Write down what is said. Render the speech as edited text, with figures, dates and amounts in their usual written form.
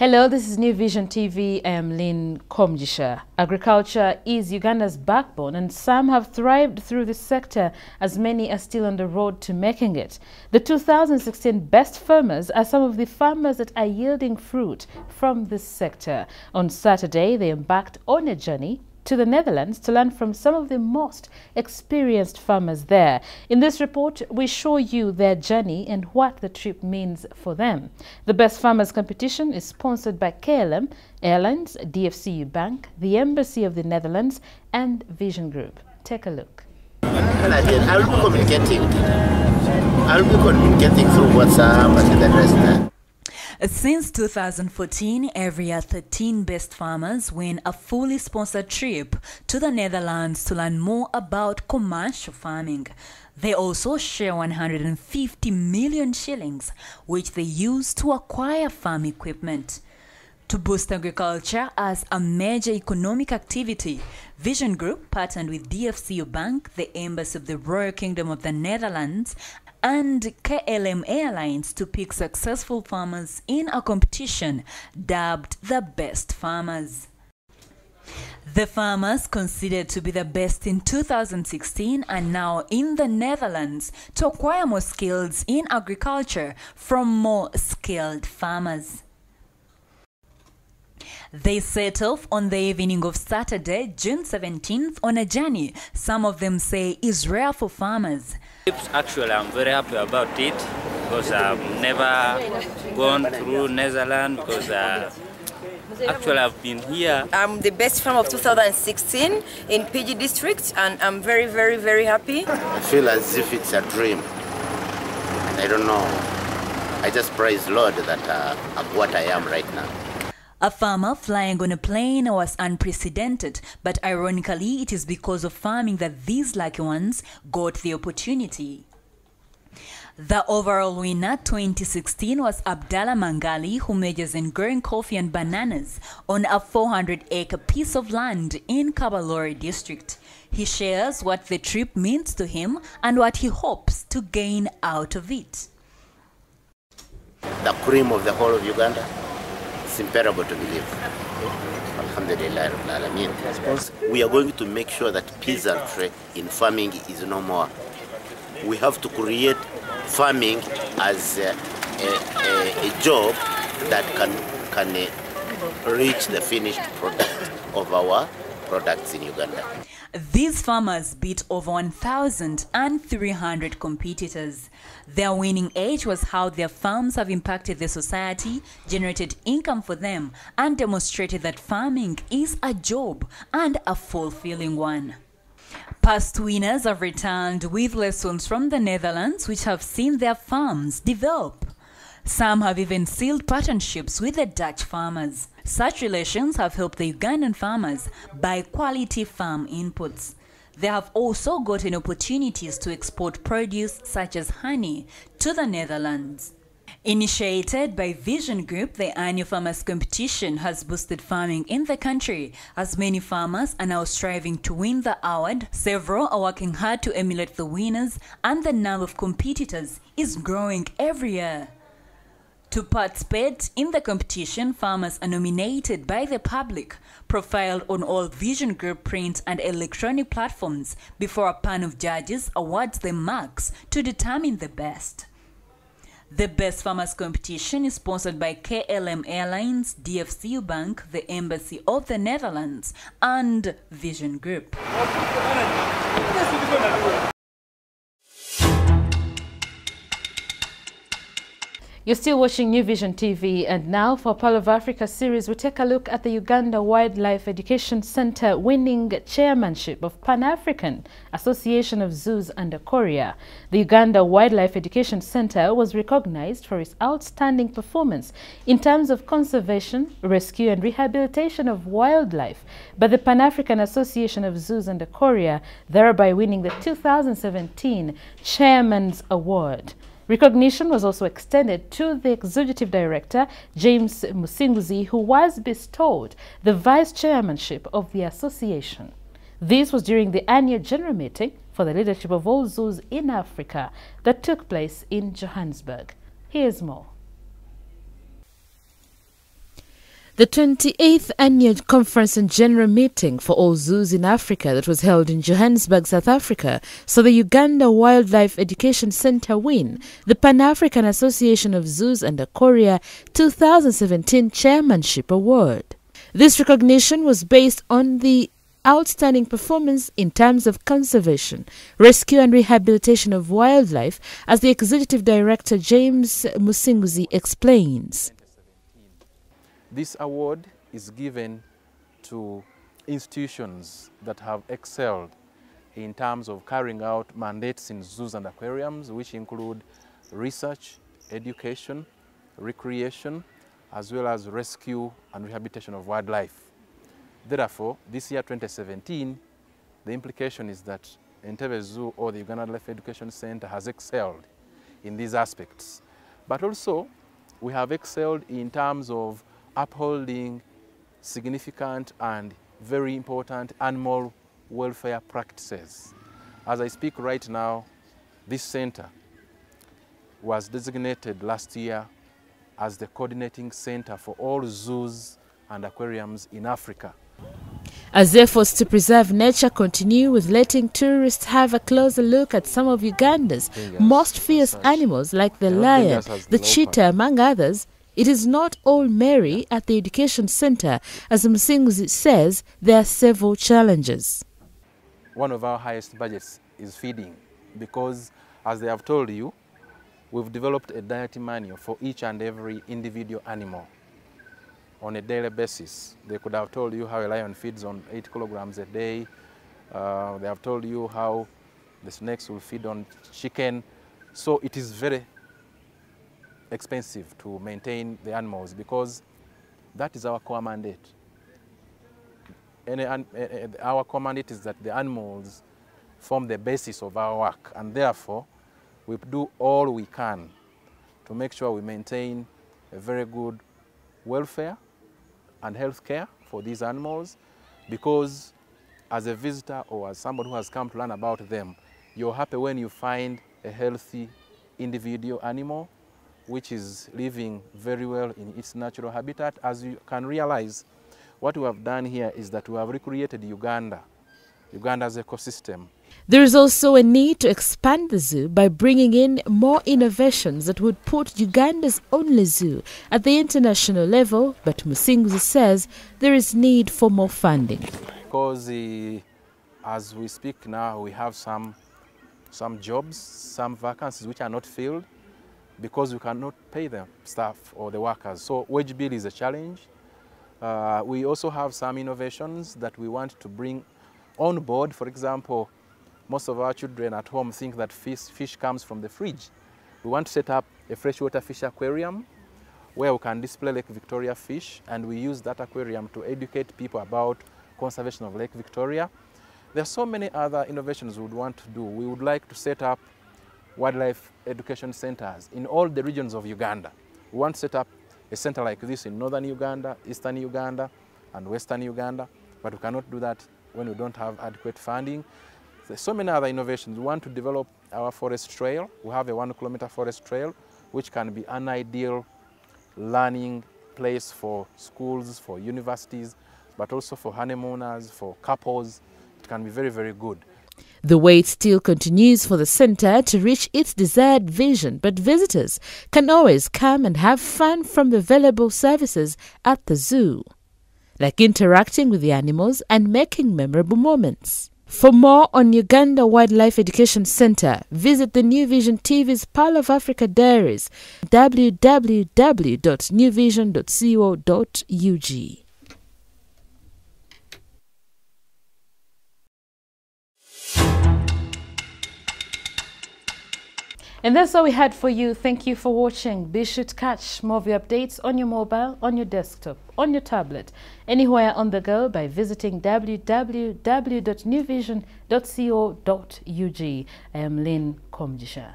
Hello, this is New Vision TV. I am Lynn Komjisha. Agriculture is Uganda's backbone, and some have thrived through this sector as many are still on the road to making it. The 2016 best farmers are some of the farmers that are yielding fruit from this sector. On Saturday, they embarked on a journey to the Netherlands to learn from some of the most experienced farmers there. In this report, we show you their journey and what the trip means for them. The Best Farmers competition is sponsored by KLM Airlines, DFCU Bank, the Embassy of the Netherlands, and Vision Group. Take a look. I will be communicating through WhatsApp and the rest. Since 2014, every year 13 best farmers win a fully sponsored trip to the Netherlands to learn more about commercial farming. They also share 150 million shillings, which they use to acquire farm equipment. To boost agriculture as a major economic activity, Vision Group partnered with DFCU Bank, the Embassy of the Royal Kingdom of the Netherlands, and KLM Airlines to pick successful farmers in a competition dubbed the Best Farmers. The farmers considered to be the best in 2016 are now in the Netherlands to acquire more skills in agriculture from more skilled farmers. They set off on the evening of Saturday, June 17th, on a journey some of them say is rare for farmers. Actually, I'm very happy about it because I've never gone through Netherlands because actually I've been here. I'm the best farmer of 2016 in PG district, and I'm very, very, very happy. I feel as if it's a dream. I don't know. I just praise Lord that I'm what I am right now. A farmer flying on a plane was unprecedented, but ironically, it is because of farming that these lucky ones got the opportunity. The overall winner 2016 was Abdallah Mangali, who majors in growing coffee and bananas on a 400-acre piece of land in Kabalori district. He shares what the trip means to him and what he hopes to gain out of it. The cream of the whole of Uganda. It's imparable to believe. Alhamdulillah. We are going to make sure that peasantry in farming is no more. We have to create farming as a job that can reach the finished product of our products in Uganda. These farmers beat over 1,300 competitors. Their winning edge was how their farms have impacted the society, generated income for them, and demonstrated that farming is a job and a fulfilling one. Past winners have returned with lessons from the Netherlands, which have seen their farms develop. Some have even sealed partnerships with the Dutch farmers. Such relations have helped the Ugandan farmers buy quality farm inputs. They have also gotten opportunities to export produce such as honey to the Netherlands. Initiated by Vision Group, the annual farmers competition has boosted farming in the country, as many farmers are now striving to win the award. Several are working hard to emulate the winners, and the number of competitors is growing every year. To participate in the competition, farmers are nominated by the public, profiled on all Vision Group print and electronic platforms before a panel of judges awards them marks to determine the best. The Best Farmers competition is sponsored by KLM Airlines, DFCU Bank, the Embassy of the Netherlands, and Vision Group. You're still watching New Vision TV, and now for Pearl of Africa series, we take a look at the Uganda Wildlife Education Center winning chairmanship of Pan-African Association of Zoos under Korea. The Uganda Wildlife Education Center was recognized for its outstanding performance in terms of conservation, rescue and rehabilitation of wildlife by the Pan-African Association of Zoos under Korea, thereby winning the 2017 Chairman's Award. Recognition was also extended to the Executive Director, James Musinguzi, who was bestowed the Vice Chairmanship of the Association. This was during the annual general meeting for the leadership of all zoos in Africa that took place in Johannesburg. Here's more. The 28th Annual Conference and General Meeting for all zoos in Africa that was held in Johannesburg, South Africa, saw the Uganda Wildlife Education Centre win the Pan-African Association of Zoos and Aquaria 2017 Chairmanship Award. This recognition was based on the outstanding performance in terms of conservation, rescue and rehabilitation of wildlife, as the Executive Director James Musinguzi explains. This award is given to institutions that have excelled in terms of carrying out mandates in zoos and aquariums, which include research, education, recreation, as well as rescue and rehabilitation of wildlife. Therefore, this year 2017, the implication is that Entebbe Zoo or the Uganda Wildlife Education Center has excelled in these aspects. But also, we have excelled in terms of upholding significant and very important animal welfare practices. As I speak right now, this center was designated last year as the coordinating center for all zoos and aquariums in Africa. As efforts to preserve nature continue, with letting tourists have a closer look at some of Uganda's most fierce animals like the lion, the cheetah, among others, it is not all merry at the education center. As Musinguzi says, there are several challenges. One of our highest budgets is feeding, because as they have told you, we've developed a diet manual for each and every individual animal on a daily basis. They could have told you how a lion feeds on 8 kilograms a day. They have told you how the snakes will feed on chicken. So it is very expensive to maintain the animals, because that is our core mandate. Our core mandate is that the animals form the basis of our work, and therefore we do all we can to make sure we maintain a very good welfare and health care for these animals, because as a visitor or as somebody who has come to learn about them, you're happy when you find a healthy individual animal which is living very well in its natural habitat. As you can realize, what we have done here is that we have recreated Uganda's ecosystem. There is also a need to expand the zoo by bringing in more innovations that would put Uganda's only zoo at the international level, but Musinguzi says there is need for more funding. Because as we speak now, we have some jobs, some vacancies which are not filled, because we cannot pay the staff or the workers. So wage bill is a challenge. We also have some innovations that we want to bring on board. For example, most of our children at home think that fish comes from the fridge. We want to set up a freshwater fish aquarium where we can display Lake Victoria fish, and we use that aquarium to educate people about conservation of Lake Victoria. There are so many other innovations we would want to do. We would like to set up wildlife education centers in all the regions of Uganda. We want to set up a center like this in northern Uganda, eastern Uganda, and western Uganda, but we cannot do that when we don't have adequate funding. There's so many other innovations. We want to develop our forest trail. We have a 1 kilometer forest trail, which can be an ideal learning place for schools, for universities, but also for honeymooners, for couples. It can be very, very good. The wait still continues for the center to reach its desired vision, but visitors can always come and have fun from the available services at the zoo, like interacting with the animals and making memorable moments. For more on Uganda Wildlife Education Center, visit the New Vision TV's Pearl of Africa Diaries, www.newvision.co.ug. And that's all we had for you. Thank you for watching. Be sure to catch more of your updates on your mobile, on your desktop, on your tablet, anywhere on the go by visiting www.newvision.co.ug. I am Lynn Komjisha.